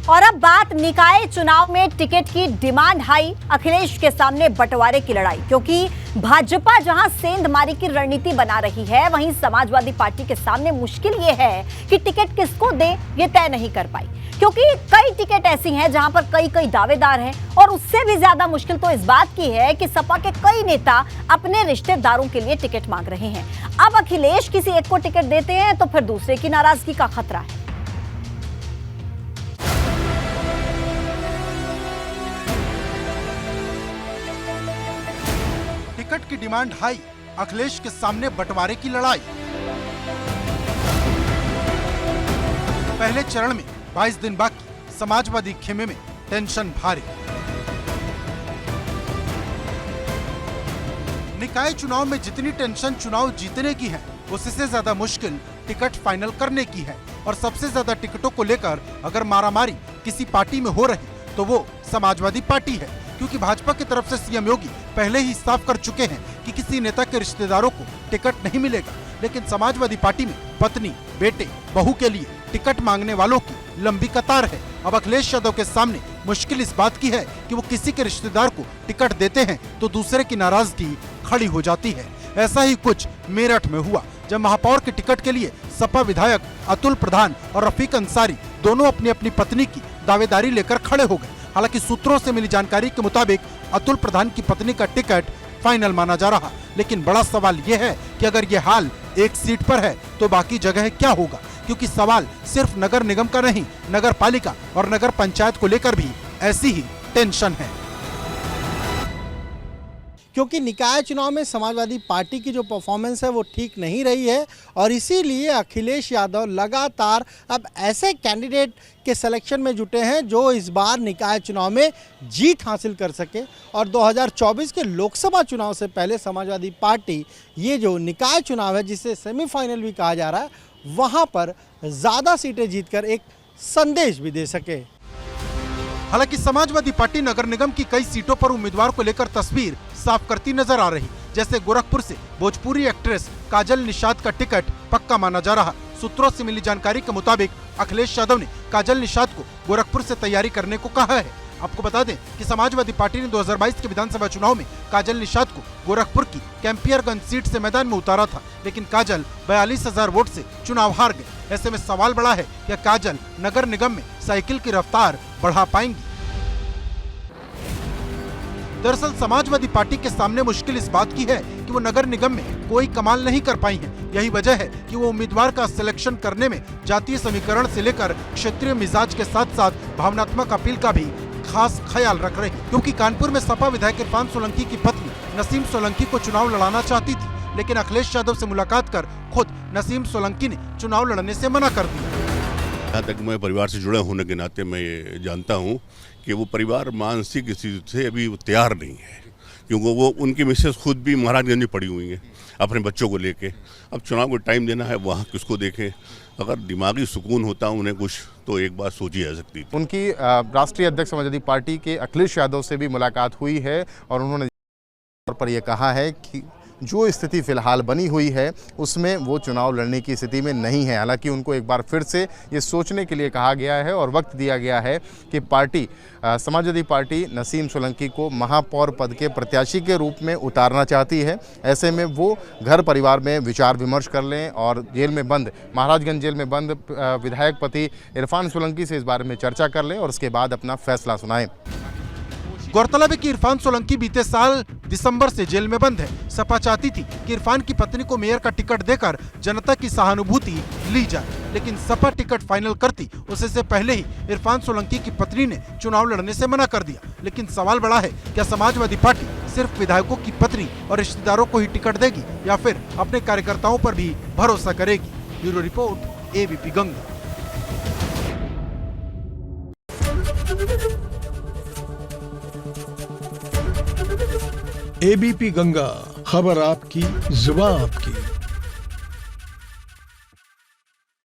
और अब बात निकाय चुनाव में टिकट की डिमांड हाई, अखिलेश के सामने बंटवारे की लड़ाई। क्योंकि भाजपा जहां सेंधमारी की रणनीति बना रही है, वहीं समाजवादी पार्टी के सामने मुश्किल ये है कि टिकट किसको दे ये तय नहीं कर पाई। क्योंकि कई टिकट ऐसी हैं जहां पर कई दावेदार हैं, और उससे भी ज्यादा मुश्किल तो इस बात की है कि सपा के कई नेता अपने रिश्तेदारों के लिए टिकट मांग रहे हैं। अब अखिलेश किसी एक को टिकट देते हैं तो फिर दूसरे की नाराजगी का खतरा है। टिकट की डिमांड हाई, अखिलेश के सामने बंटवारे की लड़ाई। पहले चरण में 22 दिन बाकी, समाजवादी खेमे में टेंशन भारी। निकाय चुनाव में जितनी टेंशन चुनाव जीतने की है, उससे ज्यादा मुश्किल टिकट फाइनल करने की है। और सबसे ज्यादा टिकटों को लेकर अगर मारामारी किसी पार्टी में हो रही तो वो समाजवादी पार्टी है। क्योंकि भाजपा की तरफ से सीएम योगी पहले ही साफ कर चुके हैं कि किसी नेता के रिश्तेदारों को टिकट नहीं मिलेगा। लेकिन समाजवादी पार्टी में पत्नी, बेटे, बहू के लिए टिकट मांगने वालों की लंबी कतार है। अब अखिलेश यादव के सामने मुश्किल इस बात की है कि वो किसी के रिश्तेदार को टिकट देते हैं तो दूसरे की नाराजगी खड़ी हो जाती है। ऐसा ही कुछ मेरठ में हुआ, जब महापौर के टिकट के लिए सपा विधायक अतुल प्रधान और रफीक अंसारी दोनों अपनी अपनी पत्नी की दावेदारी लेकर खड़े हो गए। हालांकि सूत्रों से मिली जानकारी के मुताबिक अतुल प्रधान की पत्नी का टिकट फाइनल माना जा रहा। लेकिन बड़ा सवाल यह है कि अगर ये हाल एक सीट पर है तो बाकी जगह क्या होगा। क्योंकि सवाल सिर्फ नगर निगम का नहीं, नगर पालिका और नगर पंचायत को लेकर भी ऐसी ही टेंशन है। क्योंकि निकाय चुनाव में समाजवादी पार्टी की जो परफॉर्मेंस है वो ठीक नहीं रही है, और इसीलिए अखिलेश यादव लगातार अब ऐसे कैंडिडेट के सिलेक्शन में जुटे हैं जो इस बार निकाय चुनाव में जीत हासिल कर सके। और 2024 के लोकसभा चुनाव से पहले समाजवादी पार्टी ये जो निकाय चुनाव है, जिसे सेमीफाइनल भी कहा जा रहा है, वहाँ पर ज़्यादा सीटें जीतकर एक संदेश भी दे सके। हालांकि समाजवादी पार्टी नगर निगम की कई सीटों पर उम्मीदवार को लेकर तस्वीर साफ करती नजर आ रही। जैसे गोरखपुर से भोजपुरी एक्ट्रेस काजल निषाद का टिकट पक्का माना जा रहा। सूत्रों से मिली जानकारी के मुताबिक अखिलेश यादव ने काजल निषाद को गोरखपुर से तैयारी करने को कहा है। आपको बता दें कि समाजवादी पार्टी ने 2022 के विधानसभा चुनाव में काजल निषाद को गोरखपुर की कैंपियरगंज सीट से मैदान में उतारा था। लेकिन काजल 42,000 वोट से चुनाव हार गए। ऐसे में सवाल बड़ा है कि काजल नगर निगम में साइकिल की रफ्तार बढ़ा पाएंगी। दरअसल समाजवादी पार्टी के सामने मुश्किल इस बात की है कि वो नगर निगम में कोई कमाल नहीं कर पाई है। यही वजह है कि वो उम्मीदवार का सिलेक्शन करने में जातीय समीकरण से लेकर क्षेत्रीय मिजाज के साथ साथ भावनात्मक अपील का भी खास ख्याल रख रहे हैं। क्योंकि कानपुर में सपा विधायक इरफान सोलंकी की पत्नी नसीम सोलंकी को चुनाव लड़ाना चाहती थी, लेकिन अखिलेश यादव से मुलाकात कर खुद नसीम सोलंकी ने चुनाव लड़ने से मना कर दिया। जहाँ तक मैं परिवार से जुड़े होने के नाते मैं ये जानता हूँ कि वो परिवार मानसिक स्थिति से अभी तैयार नहीं है। क्योंकि वो उनकी मिसेस खुद भी महाराजगंज में पड़ी हुई हैं अपने बच्चों को लेके। अब चुनाव को टाइम देना है, वहाँ किसको देखें। अगर दिमागी सुकून होता उन्हें कुछ, तो एक बात सोची जा सकती थी। उनकी राष्ट्रीय अध्यक्ष समाजवादी पार्टी के अखिलेश यादव से भी मुलाकात हुई है, और उन्होंने तौर पर यह कहा है कि जो स्थिति फिलहाल बनी हुई है उसमें वो चुनाव लड़ने की स्थिति में नहीं है। हालांकि उनको एक बार फिर से ये सोचने के लिए कहा गया है और वक्त दिया गया है कि पार्टी समाजवादी पार्टी नसीम सोलंकी को महापौर पद के प्रत्याशी के रूप में उतारना चाहती है। ऐसे में वो घर परिवार में विचार विमर्श कर लें और जेल में बंद, महाराजगंज जेल में बंद विधायक पति इरफान सोलंकी से इस बारे में चर्चा कर लें और उसके बाद अपना फैसला सुनाएं। गौरतलब है कि इरफान सोलंकी बीते साल दिसंबर से जेल में बंद है। सपा चाहती थी कि इरफान की पत्नी को मेयर का टिकट देकर जनता की सहानुभूति ली जाए, लेकिन सपा टिकट फाइनल करती उससे पहले ही इरफान सोलंकी की पत्नी ने चुनाव लड़ने से मना कर दिया। लेकिन सवाल बड़ा है, क्या समाजवादी पार्टी सिर्फ विधायकों की पत्नी और रिश्तेदारों को ही टिकट देगी या फिर अपने कार्यकर्ताओं पर भी भरोसा करेगी। Bureau report, ABP Ganga. ABP Ganga, खबर आपकी, जुबान आपकी।